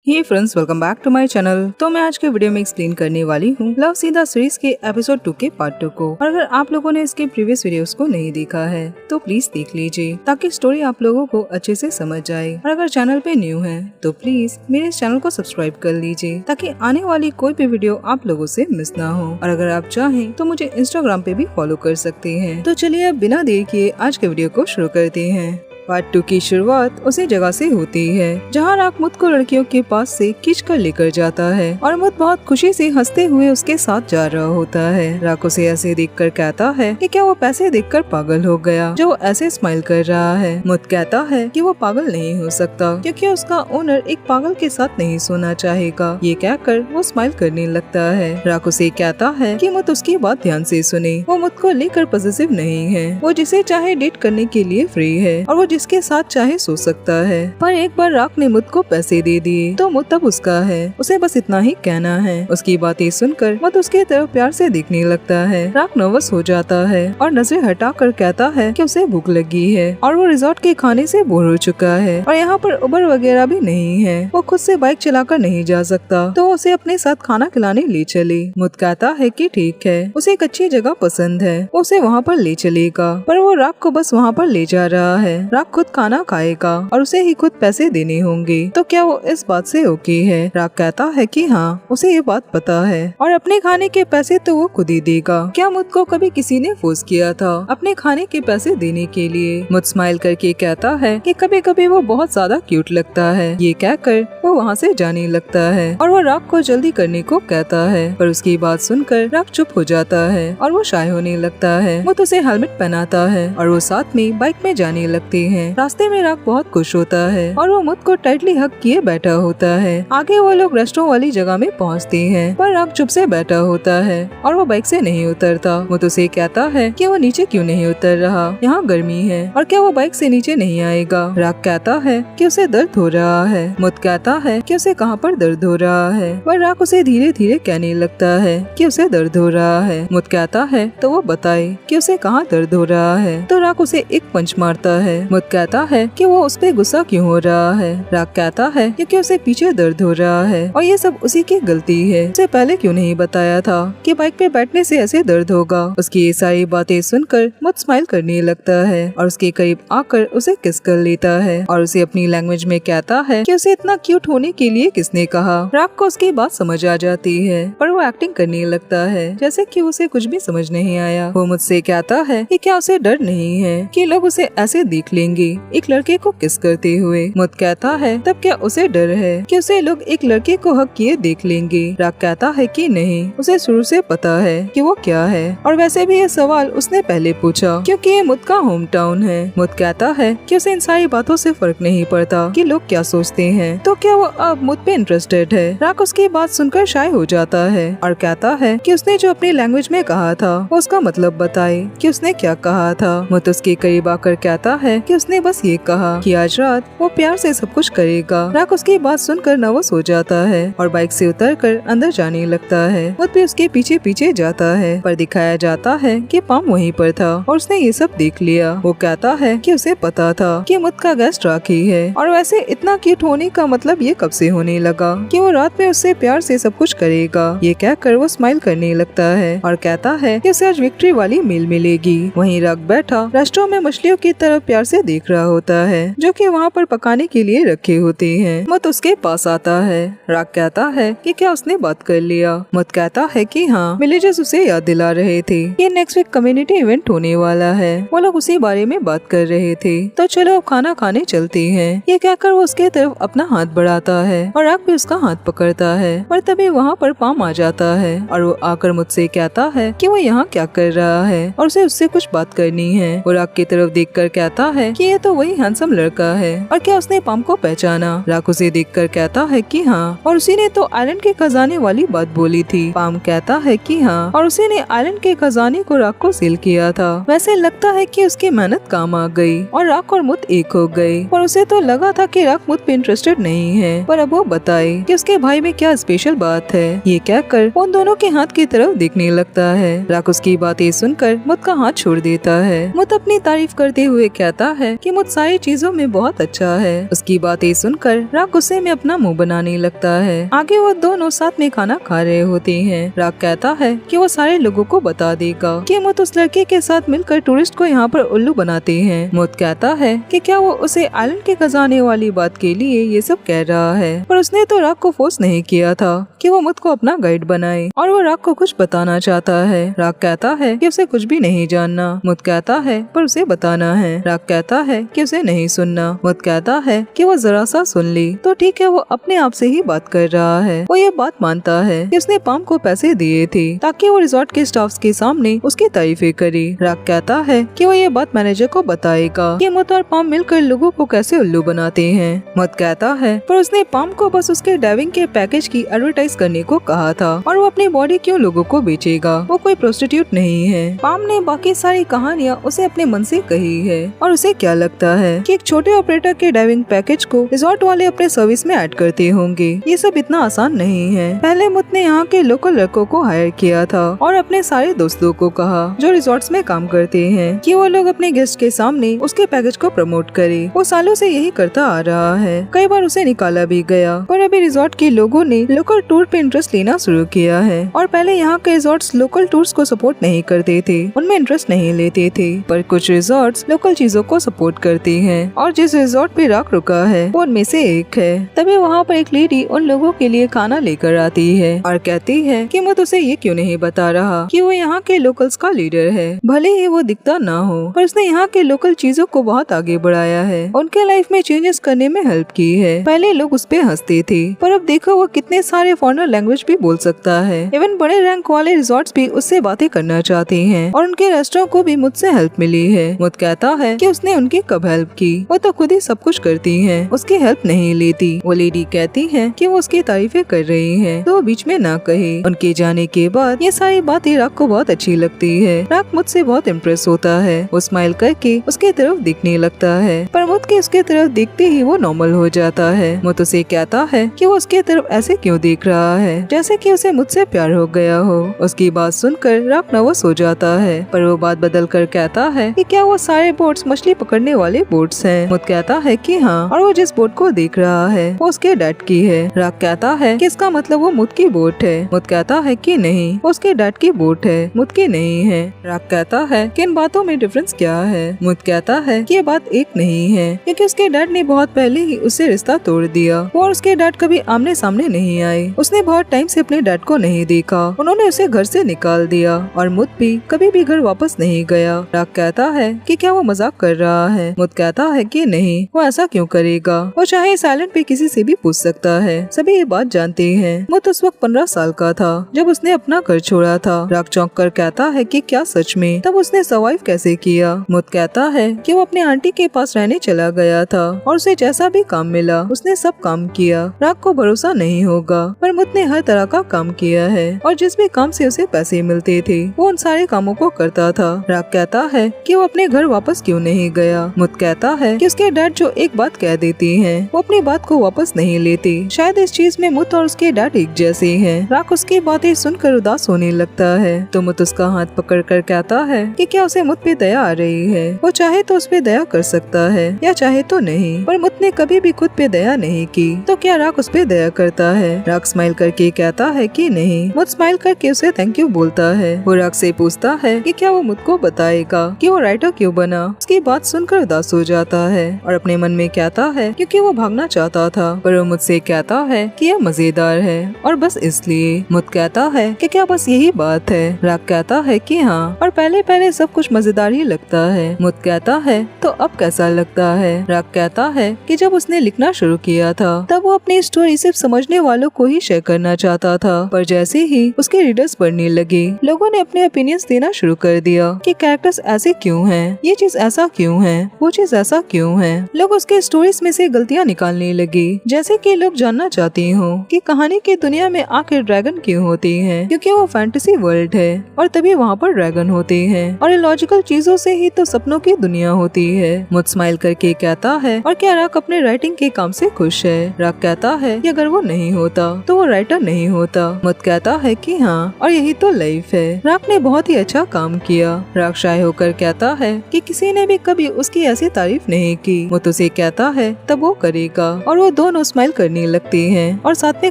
Hey friends, welcome back to my channel. तो मैं आज के वीडियो में एक्सप्लेन करने वाली हूँ लव सीधा सीरीज के एपिसोड 2 के पार्ट 2 को। और अगर आप लोगों ने इसके प्रीवियस वीडियोस को नहीं देखा है तो प्लीज देख लीजिए ताकि स्टोरी आप लोगों को अच्छे से समझ जाए। और अगर चैनल पे न्यू है तो प्लीज मेरे इस चैनल को सब्सक्राइब कर लीजिए ताकि आने वाली कोई भी वीडियो आप लोगों से मिस ना हो। और अगर आप चाहें तो मुझे इंस्टाग्राम पे भी फॉलो कर सकते हैं। तो चलिए अब बिना देर किए आज के वीडियो को शुरू करते हैं। पार्ट 2 की शुरुआत उसी जगह से होती है जहाँ राक मुत को लड़कियों के पास से खींच कर लेकर जाता है और मुत बहुत खुशी से हंसते हुए उसके साथ जा रहा होता है। राक उसे ऐसे देखकर कहता है कि क्या वो पैसे देखकर पागल हो गया जो वो ऐसे स्माइल कर रहा है। मुत कहता है कि वो पागल नहीं हो सकता क्योंकि उसका ओनर एक पागल के साथ नहीं सोना चाहेगा। ये कहकर वो स्माइल करने लगता है। राक उसे कहता है कि मुत उसकी बात ध्यान से सुने। वो मुत को लेकर पॉजिटिव नहीं है, वो जिसे चाहे डेट करने के लिए फ्री है और वो जिसके साथ चाहे सो सकता है। पर एक बार राक ने मुत को पैसे दे दिए तो मुत अब उसका है, उसे बस इतना ही कहना है। उसकी बातें सुनकर मुत उसके तरफ प्यार से देखने लगता है। राक नर्वस हो जाता है और नजर हटाकर कहता है कि उसे भूख लगी है और वो रिजॉर्ट के खाने से बोर हो चुका है और यहाँ पर उबर वगैरह भी नहीं है। वो खुद से बाइक चलाकर नहीं जा सकता तो उसे अपने साथ खाना खिलाने ले चले। मुत कहता है कि ठीक है, उसे एक अच्छी जगह पसंद है, वो उसे वहाँ पर ले चलेगा। पर वो राक को बस वहाँ पर ले जा रहा है। राक खुद खाना खाएगा और उसे ही खुद पैसे देने होंगे। तो क्या वो इस बात से ओके है? राक कहता है कि हाँ, उसे ये बात पता है और अपने खाने के पैसे तो वो खुद ही देगा। क्या मुत को कभी किसी ने फोर्स किया था अपने खाने के पैसे देने के लिए? मुत स्माइल करके कहता है कि कभी कभी वो बहुत ज्यादा क्यूट लगता है। ये कहकर वो वहाँ से जाने लगता है और वो राक को जल्दी करने को कहता है। पर उसकी बात सुनकर राक चुप हो जाता है और वो शाय होने लगता है। मुत उसे हेलमेट पहनाता है और वो साथ में बाइक में जाने लगते हैं। रास्ते में राक बहुत खुश होता है और वो मुत को टाइटली हग किए बैठा होता है। आगे वो लोग रेस्टोरेंट वाली जगह में पहुंचते हैं पर राक चुप से बैठा होता है और वो बाइक से नहीं उतरता। मुत उसे कहता है कि वो नीचे क्यों नहीं उतर रहा, यहाँ गर्मी है और क्या वो बाइक से नीचे नहीं आएगा। राक कहता है कि उसे दर्द हो रहा है। मुत कहता है कि उसे कहाँ पर दर्द हो रहा है। पर राक उसे धीरे धीरे कहने लगता है कि उसे दर्द हो रहा है। मुत कहता है तो वो बताए कि उसे कहाँ दर्द हो रहा है। तो राक उसे एक पंच मारता है। मुत कहता है कि वो उस पे गुस्सा क्यों हो रहा है। राक कहता है क्योंकि उसे पीछे दर्द हो रहा है और ये सब उसी की गलती है। उसे पहले क्यों नहीं बताया था कि बाइक पे बैठने से ऐसे दर्द होगा। उसकी ये सारी बातें सुनकर मुत स्माइल करने लगता है और उसके करीब आकर उसे किस कर लेता है और उसे अपनी लैंग्वेज में कहता है कि उसे इतना क्यूट होने के लिए किसने कहा। राक को उसकी बात समझ आ जाती है पर वो एक्टिंग करने लगता है जैसे कि उसे कुछ भी समझ नहीं आया। वो मुझसे कहता है कि क्या उसे डर नहीं है कि लोग उसे ऐसे देख लेंगे एक लड़के को किस करते हुए। मुत कहता है तब क्या उसे डर है कि उसे लोग एक लड़के को हक किए देख लेंगे। राक कहता है कि नहीं, उसे शुरू से पता है कि वो क्या है और वैसे भी ये सवाल उसने पहले पूछा क्योंकि ये मुत का होम टाउन है। मुत कहता है कि उसे इन सारी बातों से फर्क नहीं पड़ता कि लोग क्या सोचते हैं। तो क्या वो अब मुत पे इंटरेस्टेड है? राक उसकी बात सुनकर शाय हो जाता है और कहता है कि उसने जो अपनी लैंग्वेज में कहा था वो उसका मतलब बताए कि उसने क्या कहा था। मुत उसके करीब आकर कहता है कि उसने बस ये कहा कि आज रात वो प्यार से सब कुछ करेगा। राक उसकी बात सुनकर नर्वस हो जाता है और बाइक से उतरकर अंदर जाने लगता है। मुत भी उसके पीछे पीछे जाता है पर दिखाया जाता है कि पाम वहीं पर था और उसने ये सब देख लिया। वो कहता है कि उसे पता था कि मुत का गेस्ट राक ही है और वैसे इतना क्यूट होने का मतलब ये कब से होने लगा कि वो रात में उससे प्यार से सब कुछ करेगा। ये कहकर वो स्माइल करने लगता है और कहता है कि उसे आज विक्ट्री वाली मील मिलेगी। वहीं राक बैठा रेस्टोरेंट में मछलियों की तरफ प्यार से देख रहा होता है जो कि वहाँ पर पकाने के लिए रखे होते हैं। मुत उसके पास आता है। राक कहता है कि क्या उसने बात कर लिया। मुत कहता है कि हाँ, विलेजर्स उसे याद दिला रहे थे कि नेक्स्ट वीक कम्युनिटी इवेंट होने वाला है। वो लोग उसी बारे में बात कर रहे थे तो चलो अब खाना खाने चलते हैं। ये कहकर वो उसके तरफ अपना हाथ बढ़ाता है और राक भी उसका हाथ पकड़ता है पर तभी वहाँ पर पाम आ जाता है और वो आकर मुझसे कहता है कि वो यहाँ क्या कर रहा है और उसे उससे कुछ बात करनी है। वो राक की तरफ देखकर कहता है कि ये तो वही हैंडसम लड़का है और क्या उसने पाम को पहचाना। राक उसे देखकर कहता है कि हाँ, और उसी ने तो आयरन के खजाने वाली बात बोली थी। पाम कहता है कि हाँ, और उसी ने आयरन के खजाने को राक को सेल किया था। वैसे लगता है कि उसकी मेहनत काम आ गई और राक और मुत एक हो गए। पर उसे तो लगा था कि राक मुत पे इंटरेस्टेड नहीं है पर अब वो बताए कि उसके भाई में क्या स्पेशल बात है। ये कहकर उन दोनों के हाथ की तरफ देखने लगता है। राक उसकी बातें सुनकर मुत का हाथ छोड़ देता है। मुत अपनी तारीफ करते हुए कहता है है कि मुझ सारी चीजों में बहुत अच्छा है। उसकी बातें सुनकर राग गुस्से में अपना मुंह बनाने लगता है। आगे वो दोनों साथ में खाना खा रहे होते हैं। राग कहता है कि वो सारे लोगों को बता देगा कि मुत उस लड़के के साथ मिलकर टूरिस्ट को यहाँ पर उल्लू बनाते हैं। मुत कहता है कि क्या वो उसे आइलैंड के खजाने वाली बात के लिए ये सब कह रहा है, पर उसने तो राग को फोर्स नहीं किया था कि वो मुत को अपना गाइड बनाए और वो राग को कुछ बताना चाहता है। राग कहता है कि उसे कुछ भी नहीं जानना। मुत कहता है पर उसे बताना है। राग कहता है कि उसे नहीं सुनना। मुत कहता है कि वो जरा सा सुन ले तो ठीक है। वो अपने आप से ही बात कर रहा है। वो ये बात मानता है कि उसने पाम को पैसे दिए थे ताकि वो रिजॉर्ट के स्टाफ के सामने उसकी तारीफें करे। राग कहता है कि वो ये बात मैनेजर को बताएगा कि मुत और पाम मिलकर लोगों को कैसे उल्लू बनाते हैं। मुत कहता है पर उसने पाम को बस उसके डाइविंग के पैकेज की एडवर्टाइज करने को कहा था और वो अपनी बॉडी क्यों लोगों को बेचेगा, वो कोई प्रोस्टिट्यूट नहीं है। पाम ने बाकी सारी कहानियाँ उसे अपने मन से कही है और उसे क्या लगता है कि एक छोटे ऑपरेटर के डाइविंग पैकेज को रिजॉर्ट वाले अपने सर्विस में ऐड करते होंगे। ये सब इतना आसान नहीं है। पहले मुत ने यहाँ के लोकल लड़कों को हायर किया था और अपने सारे दोस्तों को कहा जो रिजॉर्ट्स में काम करते हैं कि वो लोग अपने गेस्ट के सामने उसके पैकेज को प्रमोट करे। वो सालों से यही करता आ रहा है। कई बार उसे निकाला भी गया, पर अभी रिजॉर्ट के लोगों ने लोकल टूर पे इंटरेस्ट लेना शुरू किया है। और पहले यहाँ के रिजॉर्ट्स लोकल टूर्स को सपोर्ट नहीं करते थे, उनमें इंटरेस्ट नहीं लेते थे, पर कुछ रिजॉर्ट्स लोकल चीजों को सपोर्ट करती हैं और जिस रिजॉर्ट पे राग रुका है वो उनमें से एक है। तभी वहाँ पर एक लेडी उन लोगों के लिए खाना लेकर आती है और कहती है कि मुत उसे ये क्यों नहीं बता रहा कि वो यहाँ के लोकल्स का लीडर है। भले ही वो दिखता ना हो, पर उसने यहाँ के लोकल चीजों को बहुत आगे बढ़ाया है, उनके लाइफ में चेंजेस करने में हेल्प की है। पहले लोग उस पे हंसते थे, पर अब देखो वो कितने सारे फॉरेनर लैंग्वेज भी बोल सकता है। इवन बड़े रैंक वाले रिजॉर्ट्स भी उससे बातें करना चाहते हैं और उनके रेस्टोरेंट को भी मुझसे हेल्प मिली है। मुत कहता है कि उसने उनकी कब हेल्प की, वो तो खुद ही सब कुछ करती है, उसकी हेल्प नहीं लेती। वो लेडी कहती है कि वो उसकी तारीफें कर रही है तो वो बीच में ना कहे। उनके जाने के बाद ये सारी बातें राग को बहुत अच्छी लगती है। राग मुझसे बहुत इम्प्रेस होता है। वो स्माइल करके उसके तरफ देखने लगता है, पर मुत के उसके तरफ देखते ही वो नॉर्मल हो जाता है। मुत उसे कहता है कि वो उसके तरफ ऐसे क्यों देख रहा है जैसे कि उसे मुझसे प्यार हो गया हो। उसकी बात सुनकर राग नर्वस हो जाता है, पर वो बात बदल कर कहता है कि क्या वो सारे बोट्स मछली पकड़ने वाले बोट्स हैं। मुत कहता है कि हाँ, और वो जिस बोट को देख रहा है वो उसके डैड की है। राग कहता है कि इसका मतलब वो मुत की बोट है। मुत कहता है कि नहीं, वो उसके डैड की बोट है, मुत की नहीं है। राग कहता है कि इन बातों में डिफरेंस क्या है। मुत कहता है कि ये बात एक नहीं है, क्योंकि उसके डैड ने बहुत पहले ही उससे रिश्ता तोड़ दिया। वो और उसके डैड कभी आमने सामने नहीं आए। उसने बहुत टाइम से अपने डैड को नहीं देखा, उन्होंने उसे घर से निकाल दिया और मुत भी कभी भी घर वापस नहीं गया। राग कहता है कि क्या वो मजाक कर रहा है। मुत कहता है कि नहीं, वो ऐसा क्यों करेगा, वो चाहे इस आइलैंड पे किसी से भी पूछ सकता है, सभी ये बात जानते हैं। मुत उस वक्त 15 साल का था जब उसने अपना घर छोड़ा था। राग चौंक कर कहता है कि क्या सच में, तब उसने सर्वाइव कैसे किया। मुत कहता है कि वो अपने आंटी के पास रहने चला गया था और उसे जैसा भी काम मिला उसने सब काम किया। राग को भरोसा नहीं होगा, पर मुत ने हर तरह का काम किया है और जिस भी काम से उसे पैसे मिलते थे वो उन सारे कामों को करता था। राग कहता है कि वो अपने घर वापस क्यों नहीं गया। मुत कहता है कि उसके डैड जो एक बात कह देती हैं वो अपनी बात को वापस नहीं लेते। शायद इस चीज में मुत और उसके डैड एक जैसे हैं। राग उसकी बातें सुनकर उदास होने लगता है तो मुत उसका हाथ पकड़ कर कहता है कि क्या उसे मुत पे दया आ रही है। वो चाहे तो उस पे दया कर सकता है या चाहे तो नहीं, पर मुत ने कभी भी खुद पे दया नहीं की, तो क्या राग उस पे दया करता है। राग स्माइल करके कहता है कि नहीं। मुत स्माइल करके उसे थैंक यू बोलता है। वो राग से पूछता है कि क्या वो मुत को बताएगा कि वो राइटर क्यों बना। उसकी बात सुनकर उदास हो जाता है और अपने मन में कहता है क्योंकि वो भागना चाहता था, पर वो मुझसे कहता है कि यह मजेदार है और बस इसलिए। मुत कहता है कि क्या बस यही बात है। राग कहता है कि हाँ, और पहले पहले सब कुछ मजेदार ही लगता है। मुत कहता है तो अब कैसा लगता है। राग कहता है कि जब उसने लिखना शुरू किया था तब वो अपनी स्टोरी सिर्फ समझने वालों को ही शेयर करना चाहता था, पर जैसे ही उसके रीडर्स बढ़ने लगे लोगों ने अपने ओपिनियंस देना शुरू कर दिया कि कैरेक्टर्स ऐसे क्यों हैं, ये चीज ऐसा क्यों है, वो चीज ऐसा क्यों है। लोग उसके स्टोरीज में से गलतियाँ निकालने लगे, जैसे कि लोग जानना चाहते हो कि कहानी की दुनिया में आखिर ड्रैगन क्यों होते हैं, क्योंकि वो फैंटेसी वर्ल्ड है और तभी वहाँ पर ड्रैगन होते हैं और इलॉजिकल चीजों से ही तो सपनों की दुनिया होती है। मुत स्माइल करके कहता है और क्या राग अपने राइटिंग के काम से खुश है। राग कहता है कि अगर वो नहीं होता तो वो राइटर नहीं होता। मुत कहता है कि हाँ, और यही तो लाइफ है। राग ने बहुत ही अच्छा काम किया। राग शाय होकर कहता है कि किसी ने भी कभी उसकी ऐसी तारीफ नहीं की। मुत उसे कहता है तब वो करेगा और वो दोनों स्माइल करने लगते हैं और साथ में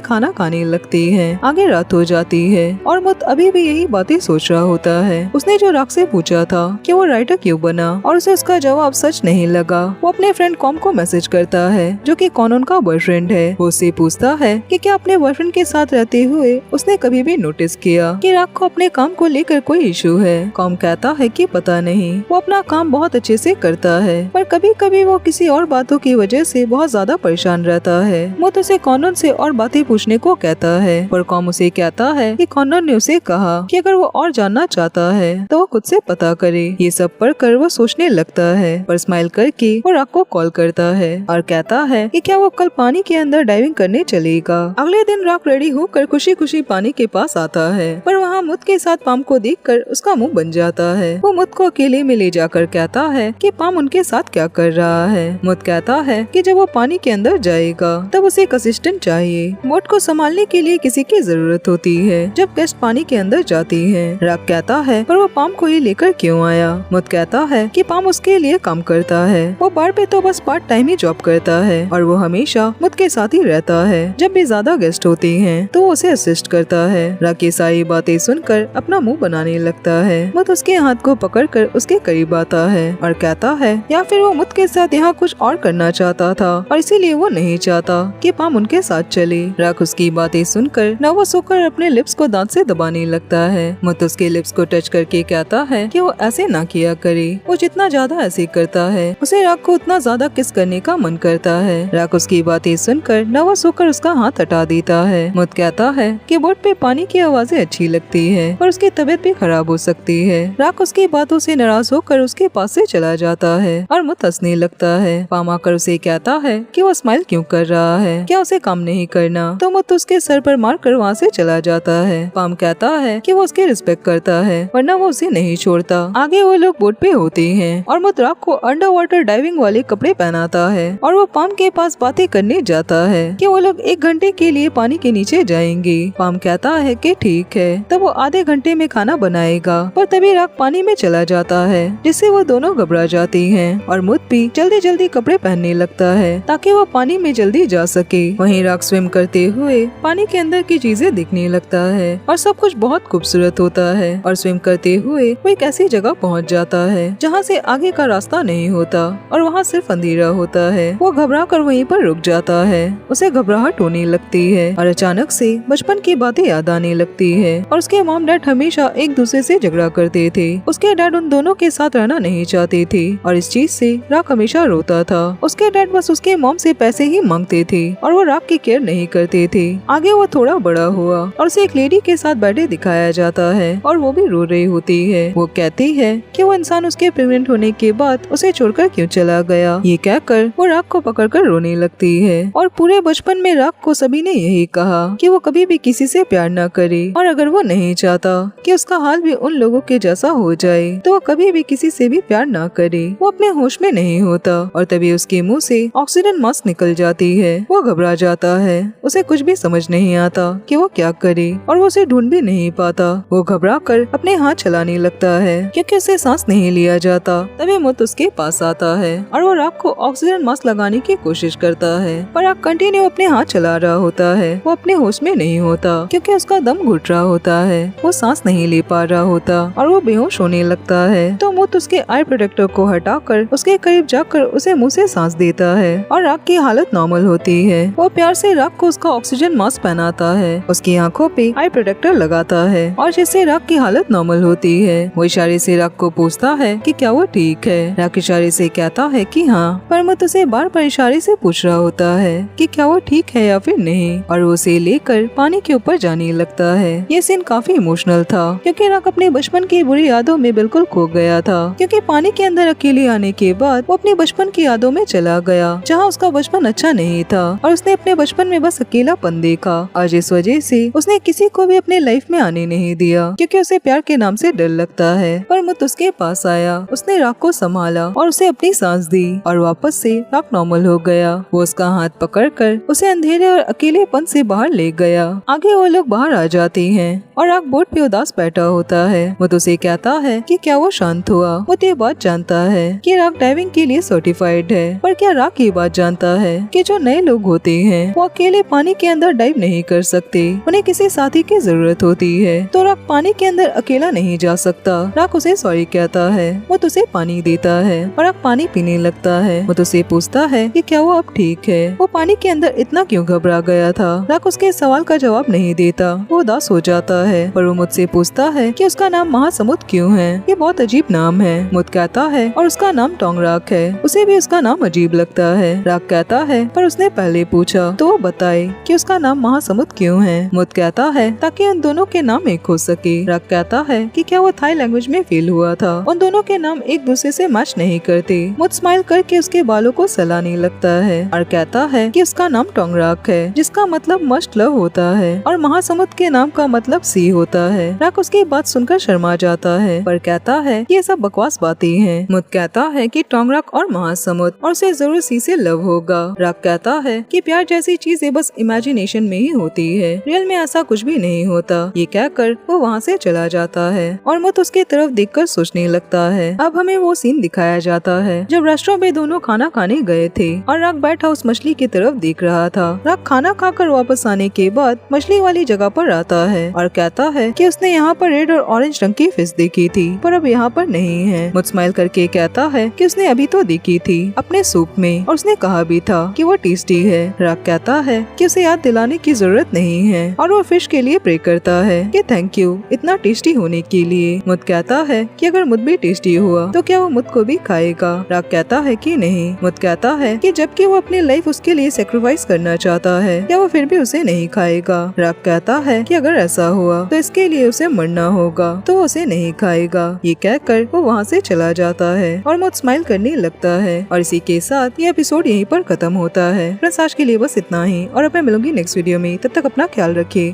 खाना खाने लगते हैं। आगे रात हो जाती है और मुत अभी भी यही बातें सोच रहा होता है। उसने जो राग से पूछा था कि वो राइटर क्यों बना और उसे उसका जवाब सच नहीं लगा। वो अपने फ्रेंड कॉम को मैसेज करता है जो कि कॉनन का बॉयफ्रेंड है। वो उससे पूछता है कि क्या अपने बॉयफ्रेंड के साथ रहते हुए उसने कभी भी नोटिस किया कि राग को अपने काम को लेकर कोई इशू है। कॉम कहता है कि पता नहीं, वो अपना काम बहुत अच्छे से करता है पर कभी कभी वो किसी और बातों की वजह से बहुत ज्यादा परेशान रहता है। मुत उसे कॉनन से और बातें पूछने को कहता है पर कॉम उसे कहता है कि कॉनन ने उसे कहा कि अगर वो और जानना चाहता है तो वो खुद से पता करे। ये सब पढ़कर वो सोचने लगता है पर स्माइल करके वो राग को कॉल करता है और कहता है कि क्या वो कल पानी के अंदर डाइविंग करने चलेगा। अगले दिन राग रेडी होकर खुशी खुशी पानी के पास आता है पर वहाँ मुत के साथ पाम को देखकर उसका मुंह बन जाता है। वो मुत को अकेले में ले जाकर कहता है कि पाम उनके साथ क्या कर रहा है। मुत कहता है कि जब वो पानी के अंदर जाएगा तब उसे एक असिस्टेंट चाहिए। बोट को संभालने के लिए किसी की जरूरत होती है जब गेस्ट पानी के अंदर जाती है। राग कहता है पर वो पाम को ही लेकर क्यों आया। मुत कहता है कि पाम उसके लिए काम करता है। वो बार पे तो बस पार्ट टाइम ही जॉब करता है और वो हमेशा मुत के साथ ही रहता है। जब भी ज्यादा गेस्ट होते हैं तो वो उसे असिस्ट करता है। राग की सारी बातें सुनकर अपना मुंह बनाने लगता है। मुत उसके हाथ को पकड़कर उसके करीब आता है और कहता है या फिर वो मुत के साथ यहाँ कुछ और करना चाहता था और इसीलिए वो नहीं चाहता कि पाम उनके साथ चले। राग उसकी बातें सुनकर नर्वस होकर अपने लिप्स को दांत से दबाने लगता है। मुत उसके लिप्स को टच करके कहता है कि वो ऐसे ना किया करे। वो जितना ज्यादा ऐसे करता है उसे राग को उतना ज्यादा किस करने का मन करता है। राग उसकी बातें सुनकर नर्वस होकर उसका हाथ हटा देता है। मुत कहता है कि बोट पे पानी की आवाजें अच्छी लगती है पर उसकी तबीयत भी खराब हो सकती है। राग उसकी बातों से नाराज होकर उसके पास से चला जाता है और मुत हंसने लगता है। पाम आकर उसे कहता है कि वो स्माइल क्यों कर रहा है, क्या उसे काम नहीं करना। तो मुत उसके सर पर मार कर वहाँ से चला जाता है। पाम कहता है कि वो उसकी रिस्पेक्ट करता है वरना वो उसे नहीं छोड़ता। आगे वो लोग बोट पे होते हैं और मुत राग को अंडर वाटर डाइविंग वाले कपड़े पहनाता है और वो पाम के पास बातें करने जाता है कि वो लोग 1 घंटे के लिए पानी के नीचे जाएंगे। पाम कहता है कि ठीक है। तब वो आधे घंटे में खाना बनाएगा पर तभी राग पानी में चला जाता है जिससे वो दोनों घबरा जाती हैं और मुत भी जल्दी जल्दी कपड़े पहनने लगता है ताकि वो पानी में जल्दी जा सके। वहीं राग स्विम करते हुए पानी के अंदर की चीजें दिखने लगता है और सब कुछ बहुत खूबसूरत होता है और स्विम करते हुए वो एक ऐसी जगह पहुंच जाता है जहाँ से आगे का रास्ता नहीं होता और वहाँ सिर्फ अंधेरा होता है। वो घबरा कर वहीं पर रुक जाता है। उसे घबराहट होने लगती है और अचानक से बचपन की बातें याद आने लगती है और उसके मॉम डैड हमेशा एक दूसरे से झगड़ा करते थे। उसके डैड उन दोनों के साथ रहना नहीं चाहते थे और इस चीज से राग हमेशा रोता था। उसके डैड बस उसके मॉम से पैसे ही मांगते थे और वो राग की केयर नहीं करते थे। आगे वो थोड़ा बड़ा हुआ और उसे एक लेडी के साथ बैठे दिखाया जाता है और वो भी रो रही होती है। वो कहती है कि वो इंसान उसके प्रेग्नेंट होने के बाद उसे छोड़कर क्यों चला गया। ये कहकर वो राग को पकड़कर रोने लगती है और पूरे बचपन में राग को सभी ने यही कहा कि वो कभी भी किसी से प्यार न करे और अगर वो नहीं चाहता कि उसका हाल भी उन लोगों के जैसा हो जाए तो वो कभी भी किसी से भी प्यार न करे। वो अपने होश में नहीं होता और तभी उसके मुंह से ऑक्सीजन मास्क निकल जाती है। वो घबरा जाता है। उसे कुछ भी समझ नहीं आता कि वो क्या करे और वो उसे ढूंढ भी नहीं पाता। वो घबरा कर अपने हाथ चलाने लगता है क्योंकि उसे सांस नहीं लिया जाता। तभी मुत उसके पास आता है और वो राग को ऑक्सीजन मास्क लगाने की कोशिश करता है पर राग कंटिन्यू अपने हाथ चला रहा होता है। वो अपने होश में नहीं होता क्योंकि उसका दम घुट रहा होता है। वो सांस नहीं ले पा रहा होता और वो बेहोश होने लगता है। तो मुत उसके आई प्रोटेक्टर को हटाकर उसके करीब जाकर उसे मुंह से सांस देता है और राग की हालत नॉर्मल होती है। वो प्यार से राग को उसका ऑक्सीजन मास्क पहनाता है, उसकी आंखों पे आई प्रोटेक्टर लगाता है और जिससे राग की हालत नॉर्मल होती है। वो इशारे से राग को पूछता है कि क्या वो ठीक है। राग इशारे से कहता है कि हाँ, पर मुत उसे बार बार इशारे से पूछ रहा होता है कि क्या वो ठीक है या फिर नहीं और वो उसे लेकर पानी के ऊपर जाने लगता है। ये सीन काफी इमोशनल था क्योंकि राग अपने बचपन की बुरी यादों में बिल्कुल खो गया था क्योंकि पानी के अंदर अकेले आने के बाद वो अपने बचपन की यादों में चला गया जहाँ उसका बचपन अच्छा नहीं था और उसने अपने बचपन में बस अकेलापन देखा और जिस वजह से उसने किसी को भी अपने लाइफ में आने नहीं दिया क्योंकि उसे प्यार के नाम से डर लगता है। पर मुत उसके पास आया, उसने राग को संभाला और उसे अपनी सांस दी और वापस से राग नॉर्मल हो गया। वो उसका हाथ पकड़कर उसे अंधेरे और अकेलेपन से बाहर ले गया। आगे वो लोग बाहर आ जाते हैं और राग बोट पे उदास बैठा होता है। मुत उसे कहता है कि क्या वो शांत हुआ। मुत ये बात जानता है कि राग डाइविंग के लिए सर्टिफाइड है। पर क्या राग ये बात जानता है कि जो नए लोग होते हैं वो अकेले पानी के अंदर डाइव नहीं कर सकते, उन्हें किसी साथी की जरूरत होती है। तो राग पानी के अंदर अकेला नहीं जा सकता। राग उसे सॉरी कहता है, वो उसे पानी देता है और राग पानी पीने लगता है। वो उसे पूछता है कि क्या वो अब ठीक है, वो पानी के अंदर इतना क्यों घबरा गया था। राग उसके सवाल का जवाब नहीं देता, वो उदास हो जाता है। पर वो मुझसे पूछता है कि उसका नाम महासमुद्र क्यों है, ये बहुत अजीब नाम है। मुझ कहता है और उसका नाम टोंगराक है, उसे भी उसका नाम अजीब लगता है। राग कहता है पर उसने पहले पूछा तो वो बताए कि उसका नाम महासमुद्र क्यों है। मुझ कहता है ताकि उन दोनों के नाम एक हो सके। राग कहता है कि क्या वो थाई लैंग्वेज में फेल हुआ था, उन दोनों के नाम एक दूसरे से मैच नहीं करते। मुझ स्माइल करके उसके बालों को सहलाने लगता है और कहता है कि उसका नाम टोंगराक है, जिसका मतलब मस्ट लव होता है और महासमुद्र के नाम का मतलब सी होता है। राग उसकी बात सुनकर शर्मा जाता है पर कहता है कि ये सब बकवास बातें हैं। मुझ कहता है कि टोंगराक और महासमुद्र और उसे जरूर सी से लव होगा। राग कहता है कि प्यार जैसी चीजें बस इमेजिनेशन में ही होती है, रियल में ऐसा कुछ भी नहीं होता। ये कहकर वो वहाँ से चला जाता है और मुझ उसके तरफ देखकर सोचने लगता है। अब हमें वो सीन दिखाया जाता है जब रेस्टोरेंट में दोनों खाना खाने गए थे और राग बैठा उस मछली की तरफ देख रहा था। राग खाना खाकर वापस आने के बाद मछली वाली जगह पर आता है और कहता है कि उसने यहाँ पर रेड और ऑरेंज रंग की फिश देखी थी पर अब यहाँ पर नहीं है। मुझ स्माइल करके कहता है कि उसने अभी तो देखी थी अपने सूप में और उसने कहा भी था कि वो टेस्टी है। राग कहता है कि उसे याद दिलाने की जरूरत नहीं है और वो फिश के लिए प्रे करता है कि थैंक यू इतना टेस्टी होने के लिए। मुझ कहता है कि अगर मुझ भी टेस्टी हुआ तो क्या वो मुझ को भी खाएगा। राग कहता है कि नहीं। मुझ कहता है कि जबकि वो अपनी लाइफ उसके लिए सेक्रीफाइस करना चाहता है क्या वो फिर भी उसे नहीं खाएगा। राग कहता है कि अगर ऐसा हुआ तो इसके लिए उसे मरना होगा तो वो उसे नहीं खाएगा। ये कहकर वो वहाँ से चला जाता है और मुझ स्माइल करने लगता है। और इसी के साथ ये एपिसोड यहीं पर खत्म होता है। फ्रेंड्स आज के लिए बस इतना ही और अब मैं मिलूंगी नेक्स्ट वीडियो में, तब तक अपना ख्याल रखिए।